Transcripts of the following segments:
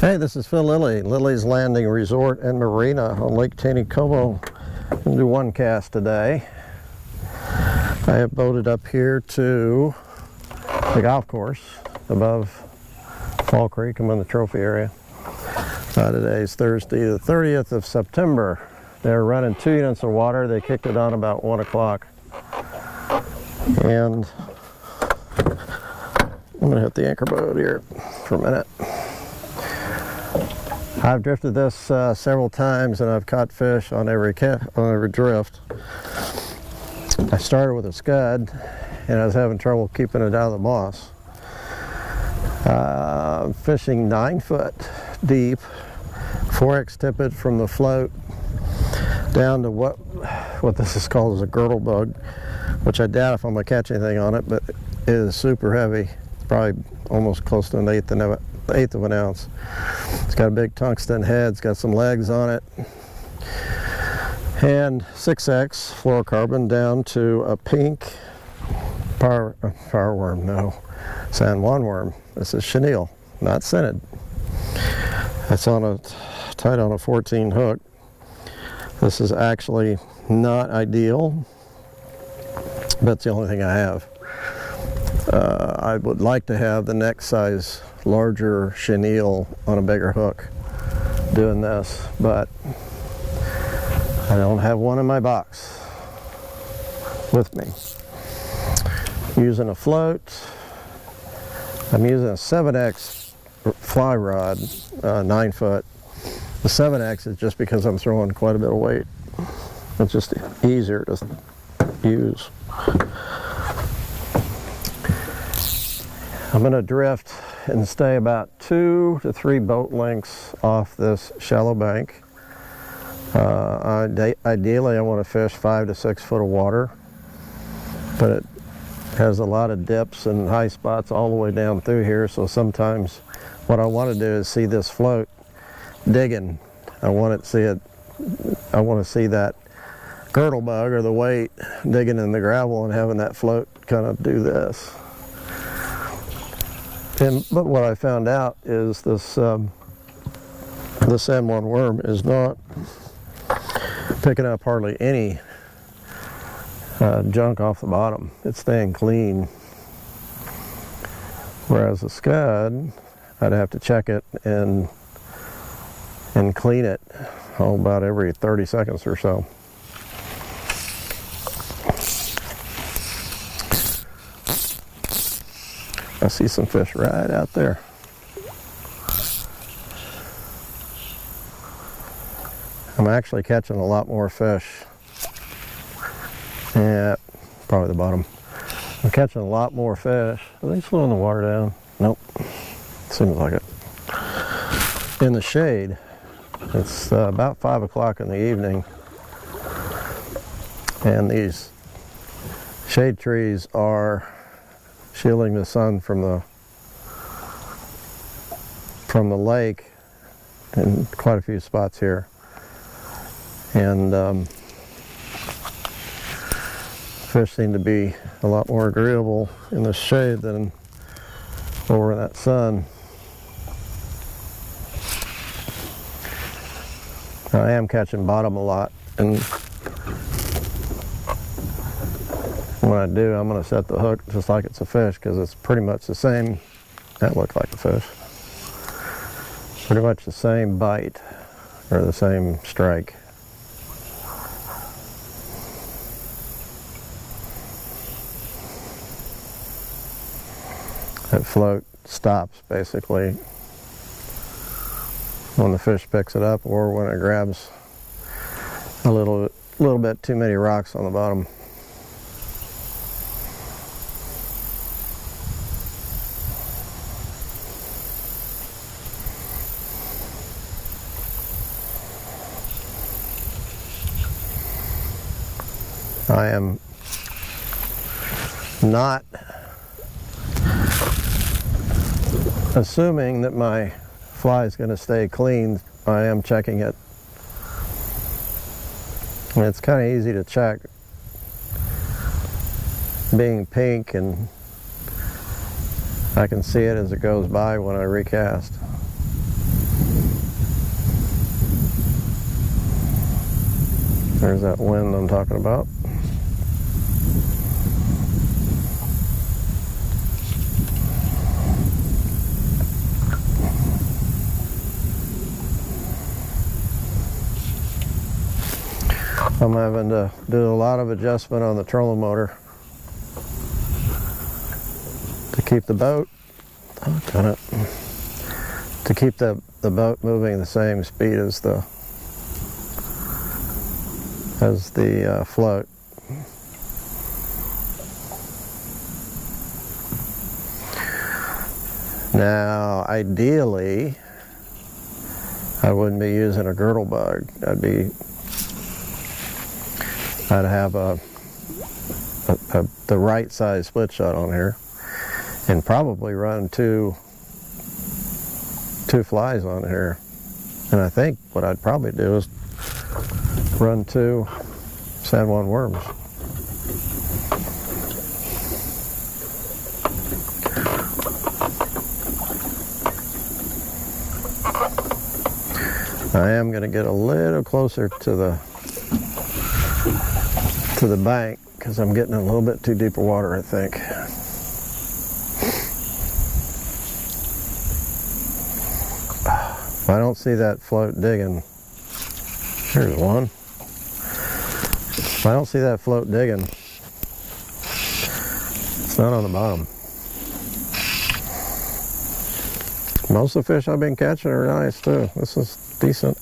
Hey, this is Phil Lilley, Lilley's Landing Resort and Marina on Lake Taneycomo. We'll do one cast today. I have boated up here to the golf course above Fall Creek. I'm in the trophy area. Today is Thursday, the 30th of September. They're running 2 units of water. They kicked it on about 1 o'clock. And I'm going to hit the anchor boat here for a minute. I've drifted this several times and I've caught fish on every drift. I started with a scud and I was having trouble keeping it out of the moss. Fishing 9 foot deep, 4X tippet from the float down to what this is called is a girdle bug, which I doubt if I'm going to catch anything on it, but it is super heavy. It's probably almost close to an eighth of an ounce. It's got a big tungsten head, it's got some legs on it, and 6X fluorocarbon down to a pink San Juan worm. This is chenille, not scented. It's tied on a 14 hook. This is actually not ideal, but it's the only thing I have. I would like to have the next size larger chenille on a bigger hook doing this, but I don't have one in my box with me. Using a float, I'm using a 7X fly rod, 9 foot. The 7X is just because I'm throwing quite a bit of weight. It's just easier to use. I'm going to drift and stay about 2 to 3 boat lengths off this shallow bank. Ideally I want to fish 5 to 6 foot of water, but it has a lot of dips and high spots all the way down through here, so sometimes what I want to do is see this float digging. I want to see that girdle bug or the weight digging in the gravel and having that float kind of do this. But what I found out is this the San Juan worm is not picking up hardly any junk off the bottom. It's staying clean. Whereas the scud, I'd have to check it and clean it about every 30 seconds or so. I see some fish right out there. I'm actually catching a lot more fish. Yeah, probably the bottom. I'm catching a lot more fish. Are they slowing the water down? Nope. Seems like it. In the shade, it's about 5 o'clock in the evening, and these shade trees are shielding the sun from the lake in quite a few spots here, and fish seem to be a lot more agreeable in the shade than over in that sun. I am catching bottom a lot, and when I do, I'm going to set the hook just like it's a fish, because it's pretty much the same. That looked like a fish. Pretty much the same bite or the same strike. That float stops basically when the fish picks it up, or when it grabs a little bit too many rocks on the bottom. I am not assuming that my fly is going to stay clean. I am checking it. And it's kind of easy to check, being pink, and I can see it as it goes by when I recast. There's that wind I'm talking about. I'm having to do a lot of adjustment on the trolling motor to keep the boat, to keep the boat moving the same speed as the float. Now, ideally, I wouldn't be using a girdle bug. I'd have the right size split shot on here, and probably run two flies on here. And I think what I'd probably do is run 2 San Juan worms. I am going to get a little closer to the bank because I'm getting a little bit too deep of water, I think. If I don't see that float digging, here's one. If I don't see that float digging, it's not on the bottom. Most of the fish I've been catching are nice too. This is decent.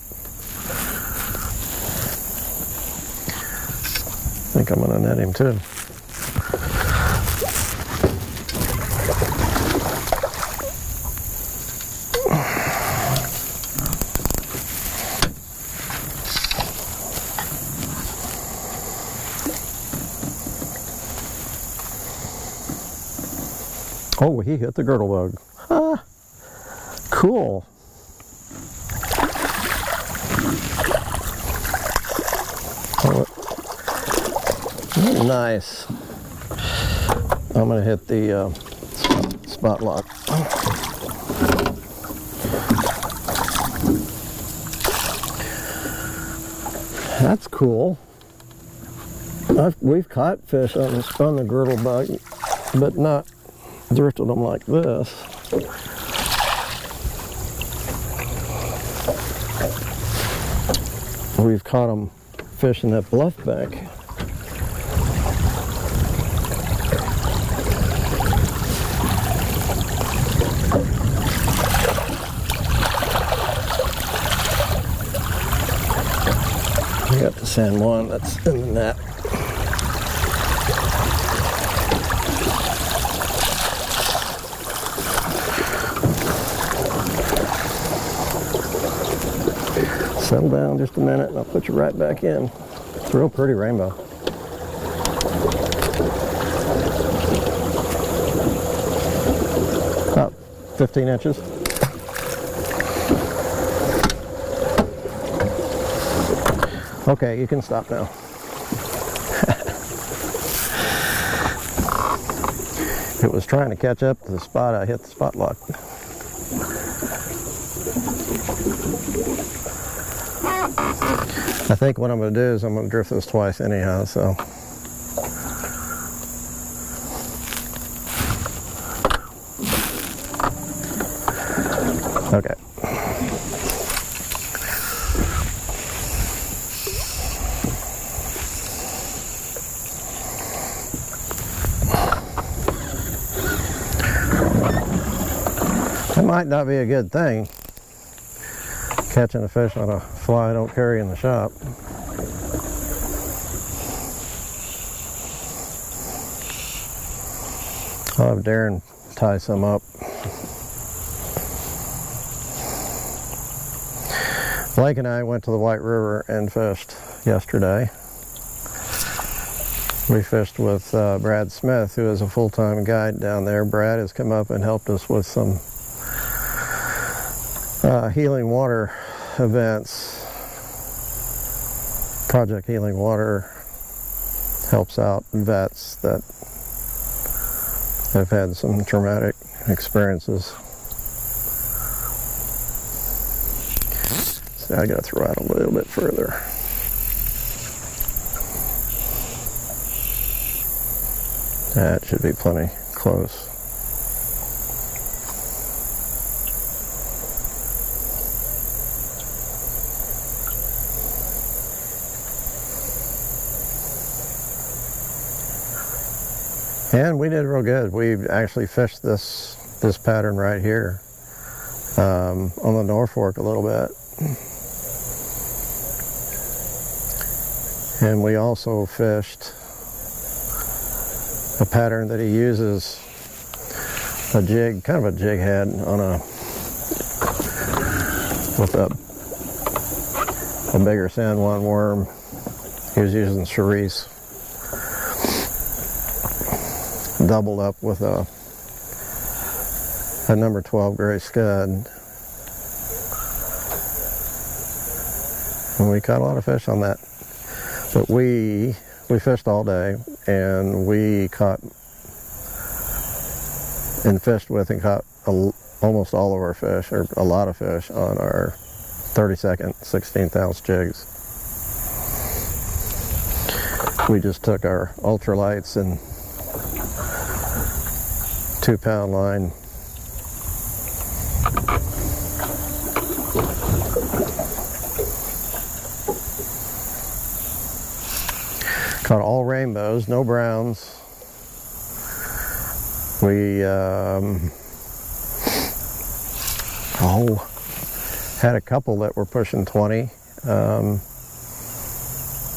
I think I'm going to net him too. Oh, he hit the girdle bug. Ah, cool. Oh, nice. I'm going to hit the spot lock. That's cool. We've caught fish on the girdle bug, but not drifted them like this. We've caught them fishing that bluff bank. We got the San Juan that's in the net. Settle down just a minute and I'll put you right back in. It's a real pretty rainbow. About 15 inches. Okay, you can stop now. It was trying to catch up to the spot. I hit the spot lock. I think what I'm going to do is I'm going to drift this twice anyhow, so. Okay. That might not be a good thing, catching a fish on a fly I don't carry in the shop. I'll have Darren tie some up. Blake and I went to the White River and fished yesterday. We fished with Brad Smith, who is a full-time guide down there. Brad has come up and helped us with some healing water events. Project Healing Water helps out vets that have had some traumatic experiences. So I gotta throw out a little bit further. That should be plenty close. And we did real good. We actually fished this pattern right here on the North Fork a little bit. And we also fished a pattern that he uses, a jig, kind of a jig head on with a bigger San Juan worm. He was using Cerise, doubled up with a number 12 gray scud. And we caught a lot of fish on that. But we fished all day, and we caught and fished with and caught almost all of our fish, or a lot of fish, on our 32nd 16th ounce jigs. We just took our ultralights and 2-pound line. Caught all rainbows, no browns. We had a couple that were pushing 20.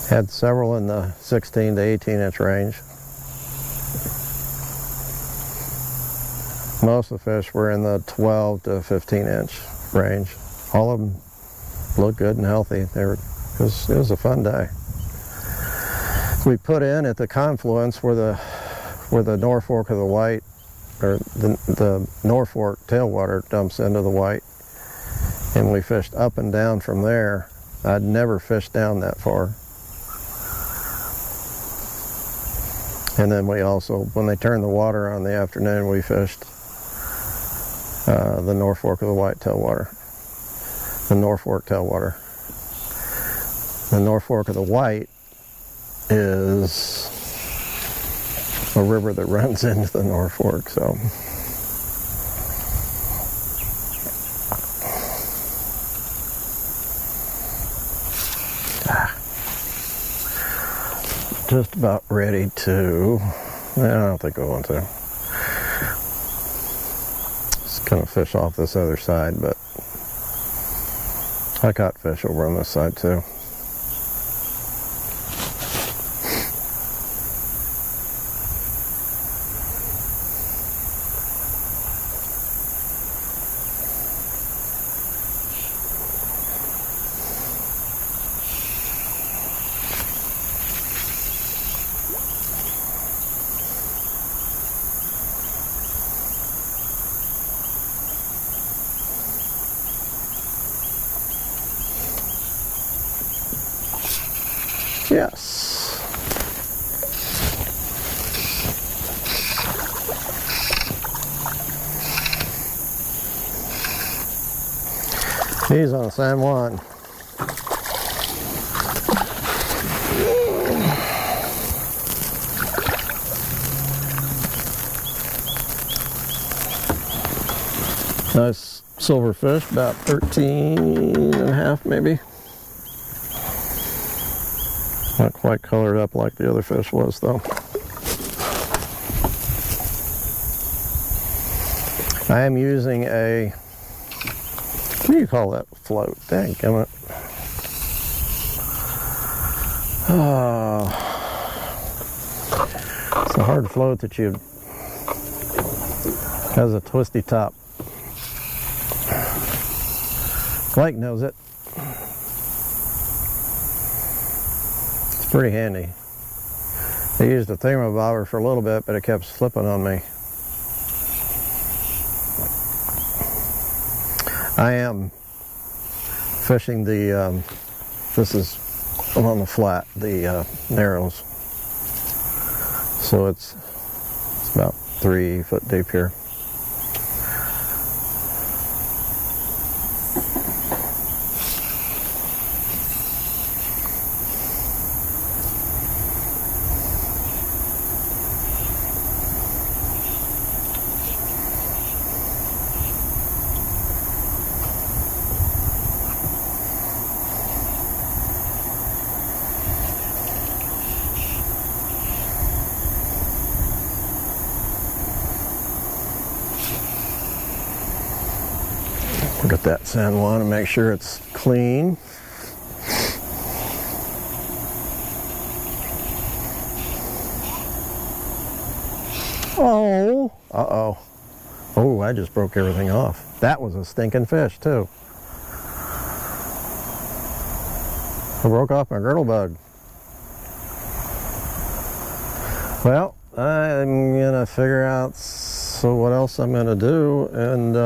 Had several in the 16 to 18 inch range. Most of the fish were in the 12 to 15 inch range. All of them looked good and healthy. It was a fun day. We put in at the confluence where the North Fork of the White, or the North Fork tailwater dumps into the White, and we fished up and down from there. I'd never fished down that far. And then we also, when they turned the water on in the afternoon, we fished the North Fork of the White tailwater, the North Fork tailwater. The North Fork of the White is a river that runs into the North Fork, so just about ready to, I don't think I want to. Just gonna fish off this other side, but I caught fish over on this side too. Yes. He's on San Juan. Nice silver fish, about 13 and a half maybe. Not quite colored up like the other fish was though. I am using a, what do you call that float? Dadgummit. It's a hard float that has a twisty top. Blake knows it. It's pretty handy. I used a thermobobber for a little bit, but it kept slipping on me. I am fishing the, this is on the flat, the narrows. So it's about 3 foot deep here. Look at that San Juan and make sure it's clean. Oh, uh-oh. Oh, I just broke everything off. That was a stinking fish, too. I broke off my girdle bug. Well, I'm gonna figure out what else I'm gonna do, and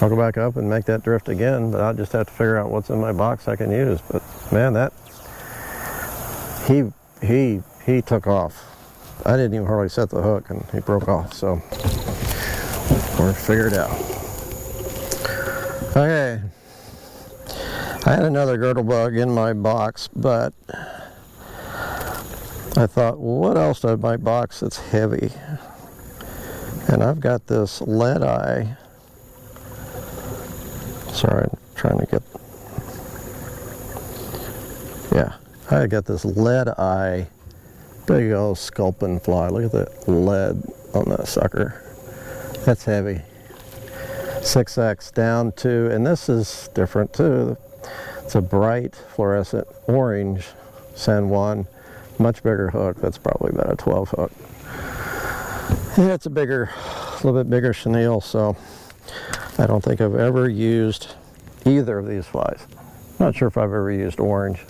I'll go back up and make that drift again, but I'll just have to figure out what's in my box I can use. But man, that he took off. I didn't even hardly set the hook and he broke off, so we're figured out. Okay, I had another girdle bug in my box, but I thought, well, what else do I have in my box that's heavy? And I've got this lead eye. Sorry, I'm trying to get, yeah, I got this lead eye, big old sculpin fly. Look at that lead on that sucker. That's heavy. 6X down to, and this is different too. It's a bright fluorescent orange San Juan, much bigger hook. That's probably about a 12 hook. Yeah, it's a little bit bigger chenille, so I don't think I've ever used either of these flies. Not sure if I've ever used orange,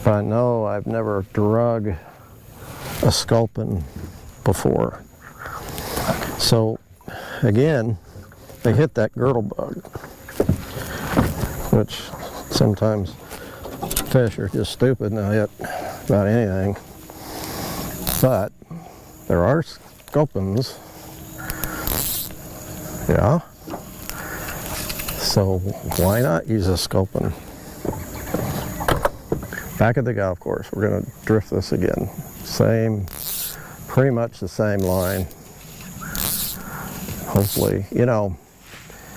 but I know I've never drug a sculpin before. So again, they hit that girdle bug, which sometimes fish are just stupid and they'll hit about anything. But there are sculpins. Yeah. So why not use a sculpin? Back at the golf course, we're going to drift this again. Pretty much the same line. Hopefully, you know,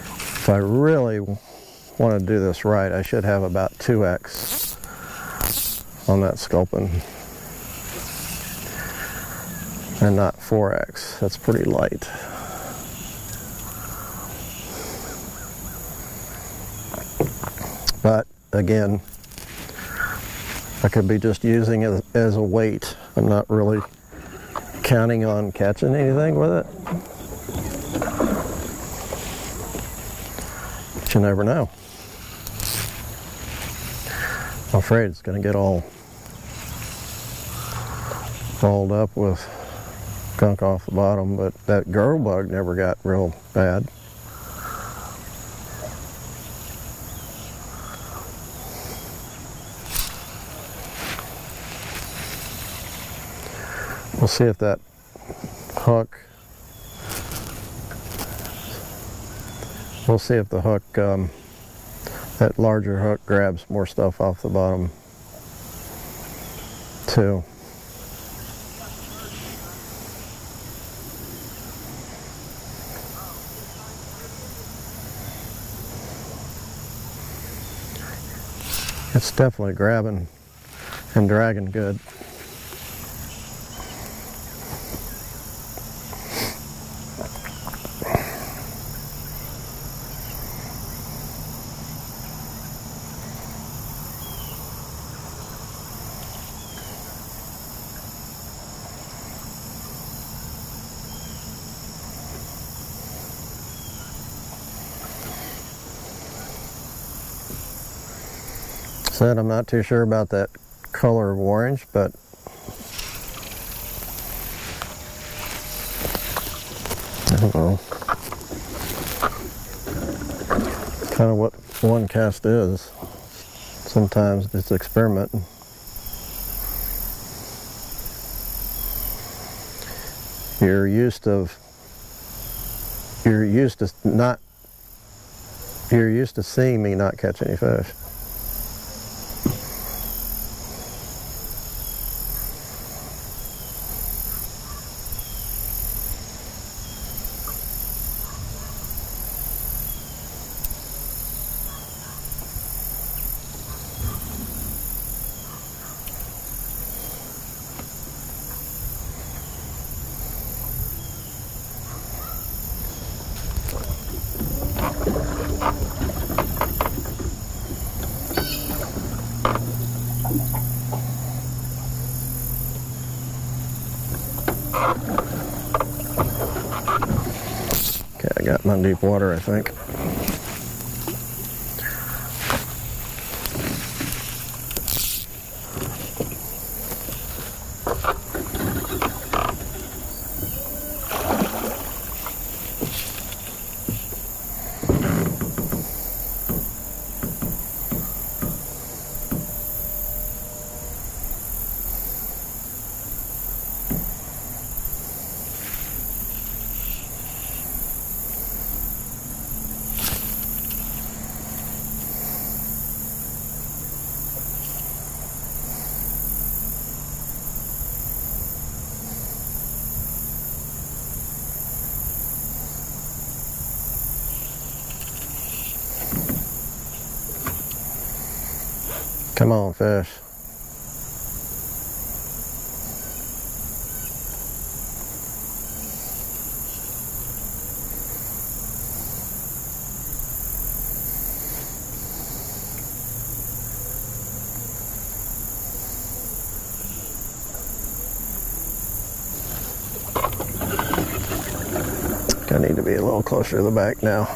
if I really want to do this right, I should have about 2X on that sculpin and not 4X. That's pretty light. But again, I could be just using it as a weight. I'm not really counting on catching anything with it. But you never know. I'm afraid it's going to get all balled up with gunk off the bottom, but that girdle bug never got real bad. We'll see if that hook, the hook, that larger hook grabs more stuff off the bottom too. It's definitely grabbing and dragging good. Said I'm not too sure about that color of orange, but I don't know. Kind of what one cast is. Sometimes it's experimenting. You're used to seeing me not catch any fish. got him on deep water, I think. Come on, fish. I need to be a little closer to the back now.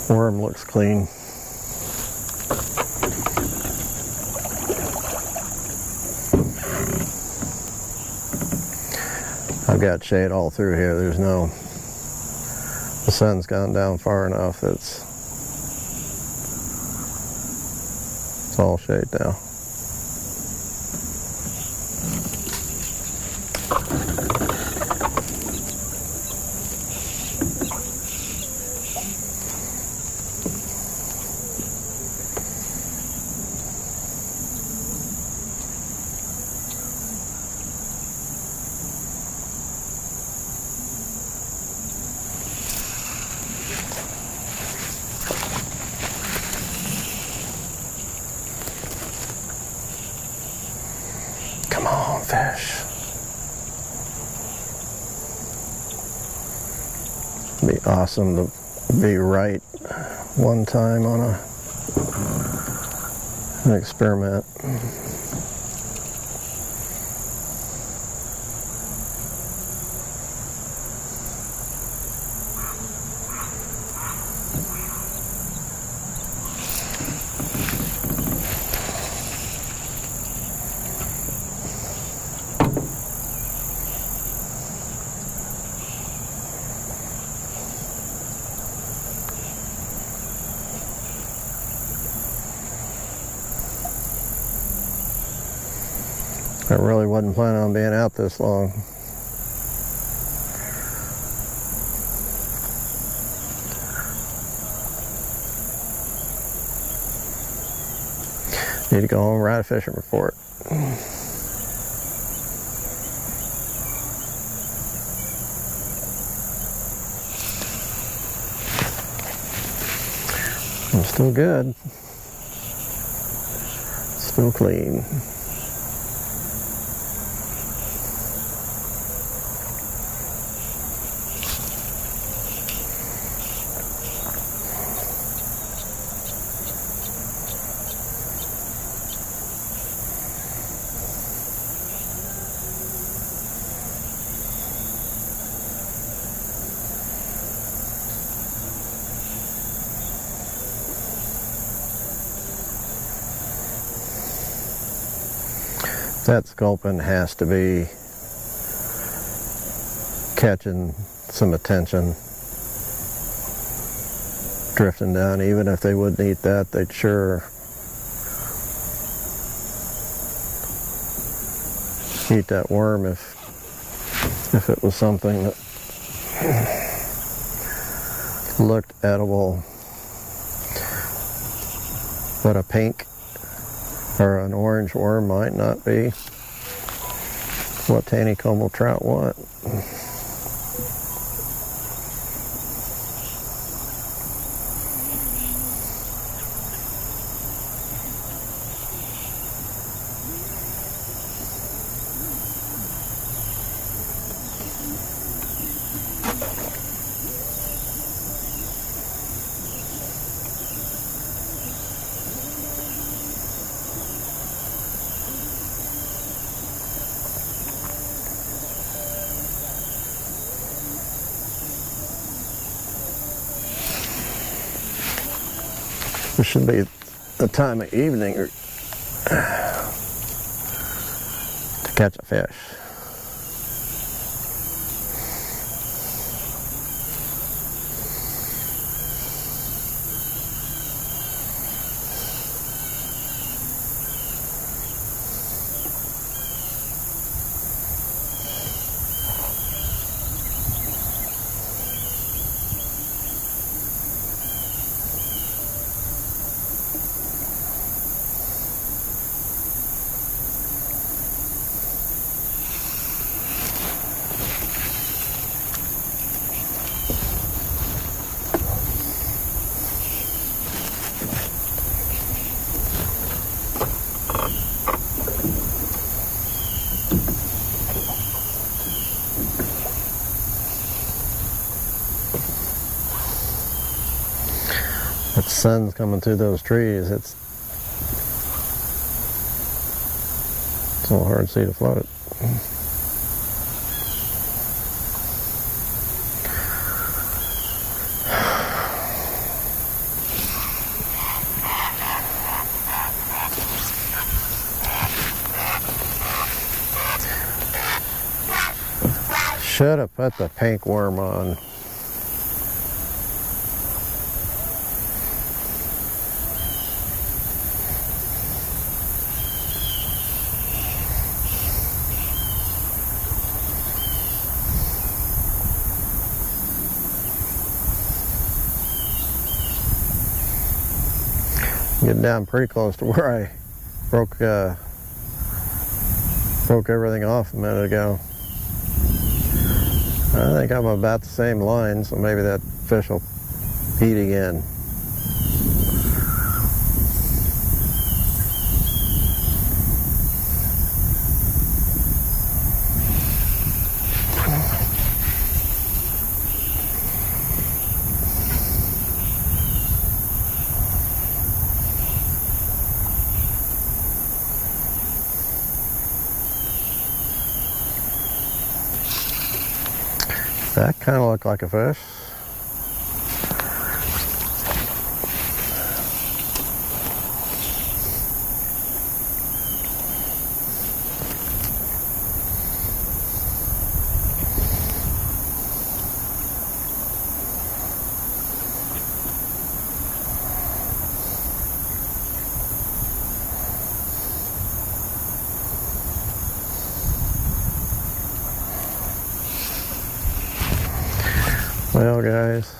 Worm looks clean. I've got shade all through here. There's no, the sun's gone down far enough that it's all shade now. Come on, fish. It'd be awesome to be right one time on an experiment. I really wasn't planning on being out this long. Need to go home and write a fishing report. I'm still good. Still clean. That sculpin has to be catching some attention, drifting down. Even if they wouldn't eat that, they'd sure eat that worm if it was something that looked edible. But a pink or an orange worm might not be what Taneycomo trout want. This should be the time of evening to catch a fish. The sun's coming through those trees. It's a little hard to see to float. Should have put the pink worm on. Getting down pretty close to where I broke everything off a minute ago. I think I'm about the same line, so maybe that fish will eat again. That kind of looked like a fish. Well, guys,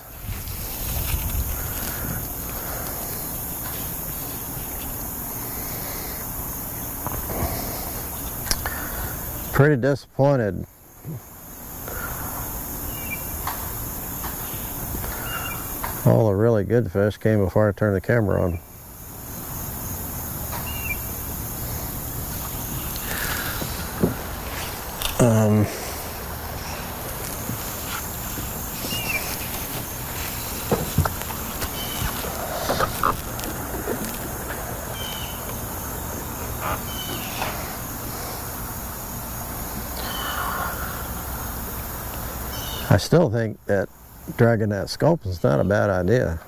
pretty disappointed. All the really good fish came before I turned the camera on. I still think that dragging that scope is not a bad idea.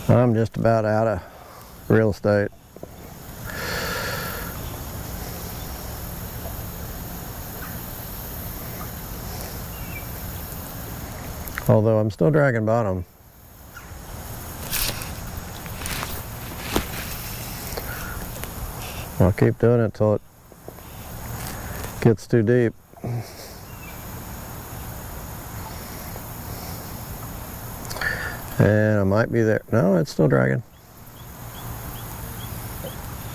I'm just about out of real estate. Although I'm still dragging bottom. I'll keep doing it till it gets too deep. And I might be there. No, it's still dragging.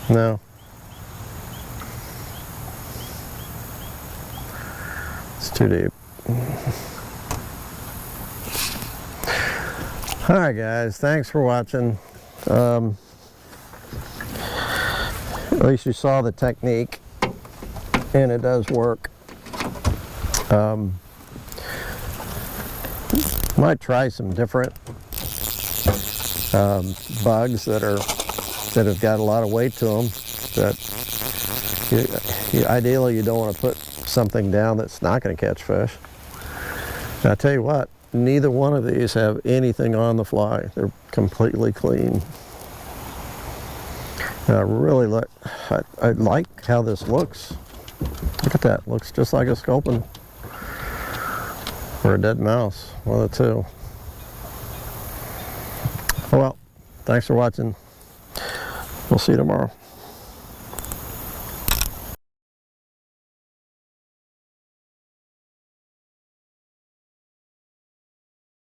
No. It's too deep. Alright guys, thanks for watching. At least you saw the technique, and it does work. Might try some different bugs that have got a lot of weight to them. That ideally you don't want to put something down that's not going to catch fish. And I tell you what, neither one of these have anything on the fly. They're completely clean. And I really I like how this looks. Look at that, looks just like a sculpin or a dead mouse, one of the two. Well, thanks for watching. We'll see you tomorrow.